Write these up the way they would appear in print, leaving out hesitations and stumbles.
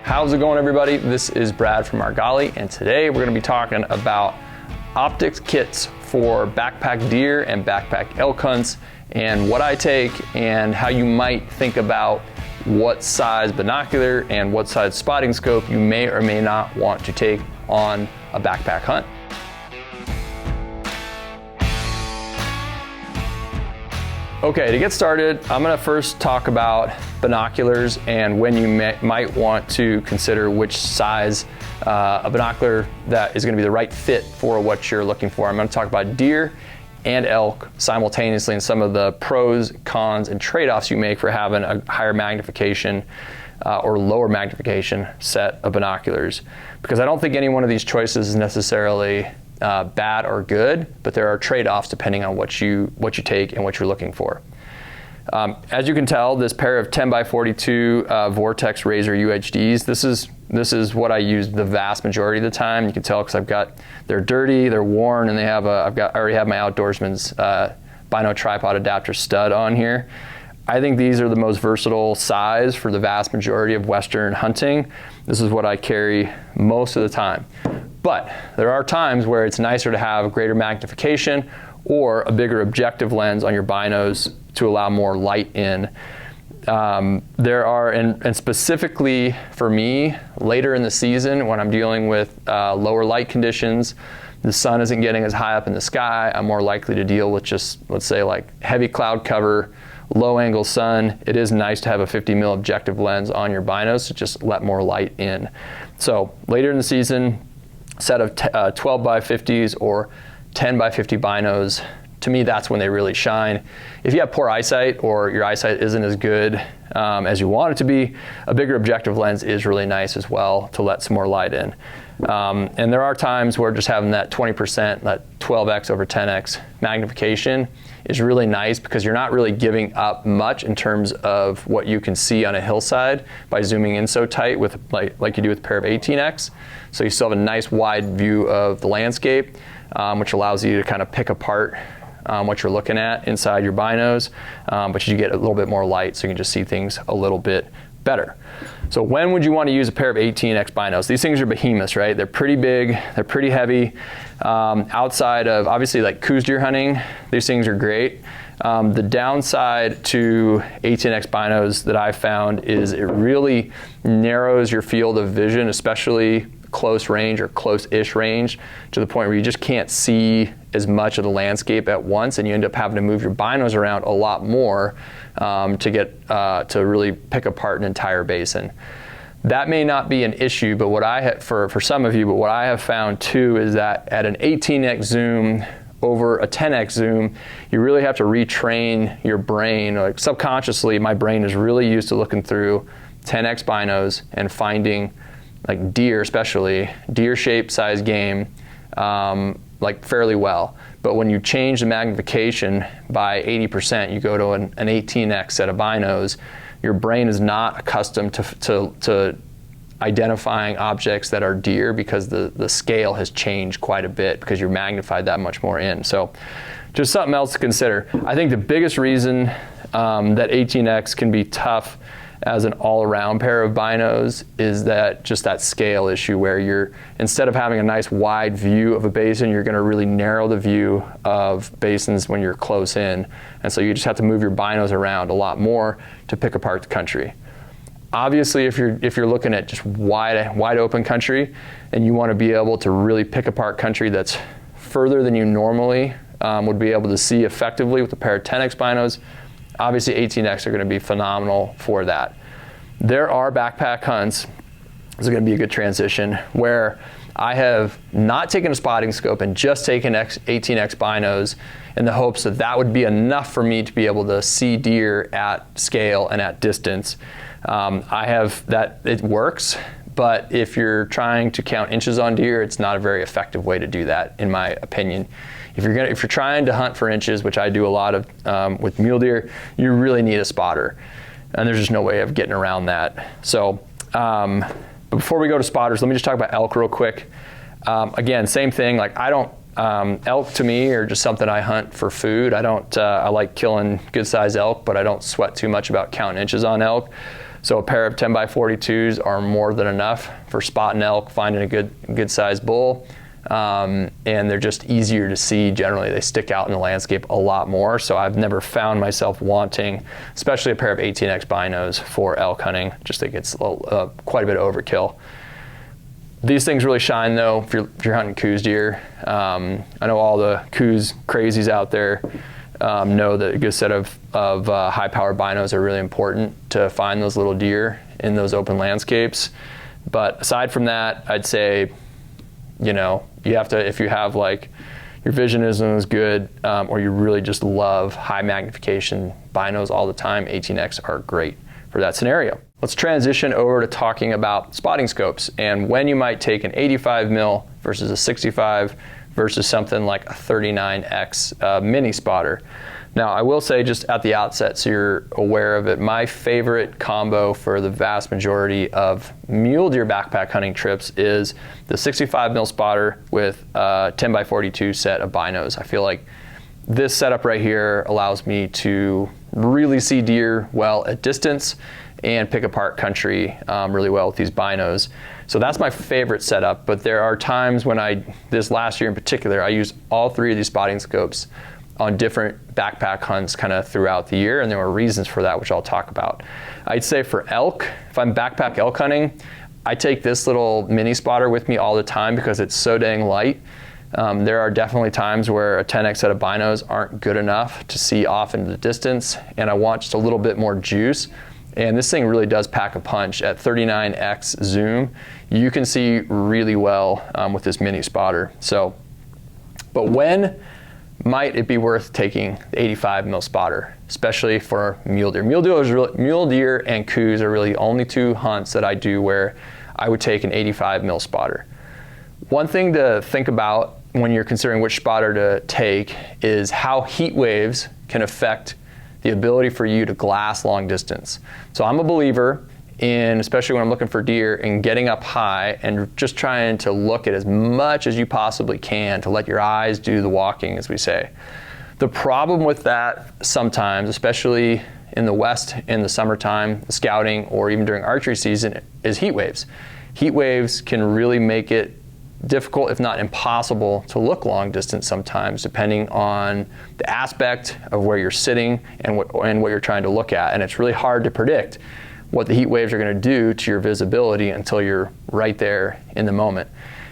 How's it going, everybody? This is Brad from Argali, and today we're going to be talking about optics kits for backpack deer and backpack elk hunts, and what I take and how you might think about what size binocular and what size spotting scope you may or may not want to take on a backpack hunt. Okay, to get started, I'm going to first talk about binoculars and when you might want to consider which size a binocular that is going to be the right fit for what you're looking for. I'm going to talk about deer and elk simultaneously and some of the pros, cons, and trade-offs you make for having a higher magnification or lower magnification set of binoculars. Because I don't think any one of these choices is necessarily bad or good, but there are trade-offs depending on what you take and what you're looking for. As you can tell, this pair of 10x42 Vortex Razor UHDs, this is what I use the vast majority of the time. You can tell because they're dirty, they're worn, and they have I already have my Outdoorsman's Bino tripod adapter stud on here. I think these are the most versatile size for the vast majority of Western hunting. This is what I carry most of the time. But there are times where it's nicer to have greater magnification or a bigger objective lens on your binos to allow more light in. There are, and specifically for me, later in the season when I'm dealing with lower light conditions, the sun isn't getting as high up in the sky, I'm more likely to deal with just, let's say, like heavy cloud cover, low angle sun. It is nice to have a 50mm objective lens on your binos to just let more light in. So later in the season, set of 12x50s or 10x50 binos, to me that's when they really shine. If you have poor eyesight or your eyesight isn't as good as you want it to be, a bigger objective lens is really nice as well to let some more light in. And there are times where just having that 20%, that 12x over 10x magnification is really nice because you're not really giving up much in terms of what you can see on a hillside by zooming in so tight with like you do with a pair of 18x. So you still have a nice wide view of the landscape, which allows you to kind of pick apart what you're looking at inside your binos, but you get a little bit more light so you can just see things a little bit better. So when would you want to use a pair of 18x binos? These things are behemoths, right? They're pretty big, they're pretty heavy. Outside of obviously like coos deer hunting, these things are great. The downside to 18x binos that I've found is it really narrows your field of vision, especially close range or close-ish range, to the point where you just can't see as much of the landscape at once, and you end up having to move your binos around a lot more to get to really pick apart an entire basin. That may not be an issue, but what I have for some of you, but what I have found too is that at an 18x zoom over a 10x zoom, you really have to retrain your brain. Like subconsciously, my brain is really used to looking through 10x binos and finding like deer, especially deer shape, size game, like fairly well. But when you change the magnification by 80%, you go to an 18x set of binos, your brain is not accustomed to identifying objects that are deer because the scale has changed quite a bit because you're magnified that much more in. So just something else to consider. I think the biggest reason that 18x can be tough as an all-around pair of binos is that just that scale issue where you're, instead of having a nice wide view of a basin, you're going to really narrow the view of basins when you're close in, and so you just have to move your binos around a lot more to pick apart the country. Obviously, if you're looking at just wide open country and you want to be able to really pick apart country that's further than you normally would be able to see effectively with a pair of 10x binos, obviously 18x are going to be phenomenal for that. There are backpack hunts, this is going to be a good transition, where I have not taken a spotting scope and just taken 18x binos in the hopes that that would be enough for me to be able to see deer at scale and at distance. I have that, it works, but if you're trying to count inches on deer, it's not a very effective way to do that, in my opinion. If you're trying to hunt for inches, which I do a lot of with mule deer, you really need a spotter, and there's just no way of getting around that. So before we go to spotters, let me just talk about elk real quick. Again, same thing. Like I don't Elk to me are just something I hunt for food. I like killing good sized elk, but I don't sweat too much about counting inches on elk. So a pair of 10x42s are more than enough for spotting elk, finding a good sized bull. And they're just easier to see generally. They stick out in the landscape a lot more. So I've never found myself wanting, especially a pair of 18X binos for elk hunting. Just think it's quite a bit of overkill. These things really shine though if you're hunting coos deer. I know all the coos crazies out there know that a good set of high-powered binos are really important to find those little deer in those open landscapes. But aside from that, I'd say, you know, you have to, if you have like your vision isn't as good, or you really just love high magnification binos all the time, 18X are great for that scenario. Let's transition over to talking about spotting scopes and when you might take an 85 mil versus a 65 versus something like a 39X mini spotter. Now, I will say just at the outset, so you're aware of it, my favorite combo for the vast majority of mule deer backpack hunting trips is the 65 mil spotter with a 10x42 set of binos. I feel like this setup right here allows me to really see deer well at distance and pick apart country really well with these binos. So that's my favorite setup, but there are times when this last year in particular, I used all three of these spotting scopes on different backpack hunts kind of throughout the year, and there were reasons for that, which I'll talk about. I'd say for elk, if I'm backpack elk hunting, I take this little mini spotter with me all the time because it's so dang light. There are definitely times where a 10X set of binos aren't good enough to see off into the distance, and I want just a little bit more juice. And this thing really does pack a punch. At 39X zoom, you can see really well with this mini spotter. So, but when might it be worth taking the 85 mil spotter, especially for mule deer? Mule deer and coos are really the only two hunts that I do where I would take an 85 mil spotter. One thing to think about when you're considering which spotter to take is how heat waves can affect the ability for you to glass long distance. So I'm a believer in, especially when I'm looking for deer, in getting up high and just trying to look at as much as you possibly can to let your eyes do the walking, as we say. The problem with that sometimes, especially in the West in the summertime, scouting, or even during archery season, is heat waves. Heat waves can really make it difficult, if not impossible, to look long distance sometimes, depending on the aspect of where you're sitting and what you're trying to look at. And it's really hard to predict what the heat waves are going to do to your visibility until you're right there in the moment.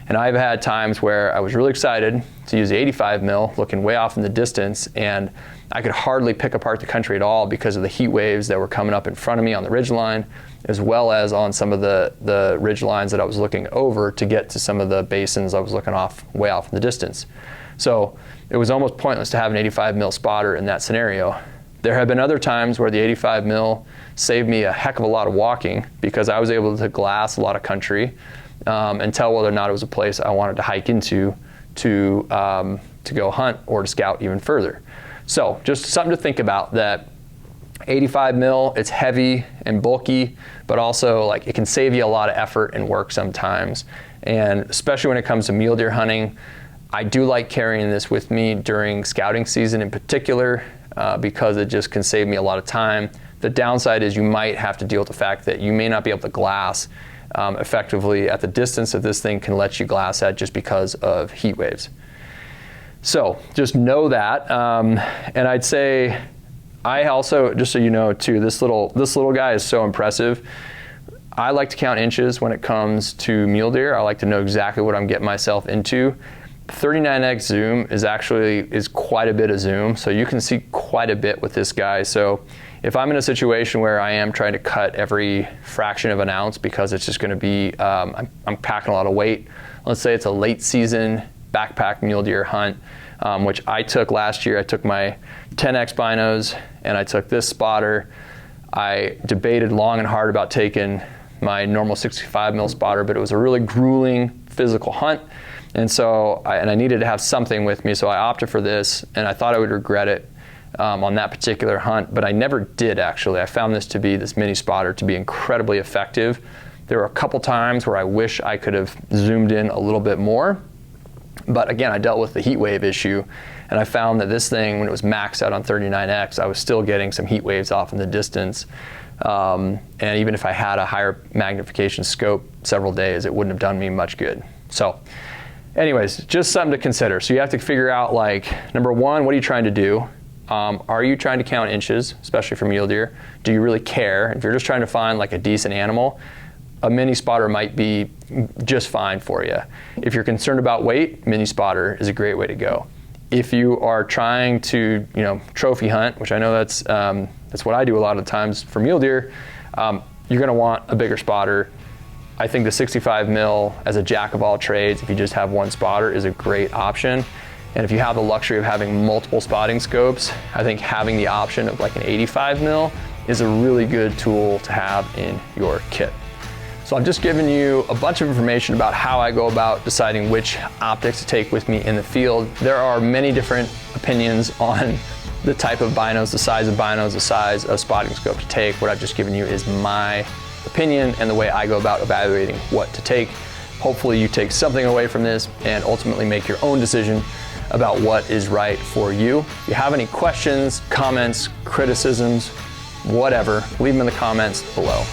And I've had times where I was really excited to use the 85 mil, looking way off in the distance, and I could hardly pick apart the country at all because of the heat waves that were coming up in front of me on the ridgeline, as well as on some of the ridge lines that I was looking over to get to some of the basins I was looking way off in the distance. So it was almost pointless to have an 85 mil spotter in that scenario. There have been other times where the 85 mil saved me a heck of a lot of walking because I was able to glass a lot of country and tell whether or not it was a place I wanted to hike into to go hunt or to scout even further. So just something to think about, that 85 mil, it's heavy and bulky, but also like it can save you a lot of effort and work sometimes. And especially when it comes to mule deer hunting, I do like carrying this with me during scouting season in particular because it just can save me a lot of time. The downside is you might have to deal with the fact that you may not be able to glass effectively at the distance that this thing can let you glass at just because of heat waves. So just know that. And I'd say, I also, just so you know too, this little guy is so impressive. I like to count inches when it comes to mule deer. I like to know exactly what I'm getting myself into. 39X zoom is quite a bit of zoom, so you can see quite a bit with this guy. So if I'm in a situation where I am trying to cut every fraction of an ounce because it's just going to be, I'm packing a lot of weight. Let's say it's a late season backpack mule deer hunt, which I took last year. I took my 10X binos and I took this spotter. I debated long and hard about taking my normal 65 mil spotter, but it was a really grueling physical hunt. And so, I needed to have something with me, so I opted for this, and I thought I would regret it on that particular hunt, but I never did actually. I found this mini spotter to be incredibly effective. There were a couple times where I wish I could have zoomed in a little bit more, But again, I dealt with the heat wave issue, and I found that this thing, when it was maxed out on 39X, I was still getting some heat waves off in the distance. And even if I had a higher magnification scope several days, it wouldn't have done me much good. So anyways, just something to consider. So you have to figure out, like, number one, what are you trying to do? Are you trying to count inches, especially for mule deer? Do you really care? If you're just trying to find like a decent animal, a mini spotter might be just fine for you. If you're concerned about weight, mini spotter is a great way to go. If you are trying to, trophy hunt, which I know that's what I do a lot of times for mule deer, you're gonna want a bigger spotter. I think the 65 mil as a jack of all trades, if you just have one spotter, is a great option. And if you have the luxury of having multiple spotting scopes, I think having the option of like an 85 mil is a really good tool to have in your kit. So I've just given you a bunch of information about how I go about deciding which optics to take with me in the field. There are many different opinions on the type of binos, the size of binos, the size of spotting scope to take. What I've just given you is my opinion and the way I go about evaluating what to take. Hopefully you take something away from this and ultimately make your own decision about what is right for you. If you have any questions, comments, criticisms, whatever, leave them in the comments below.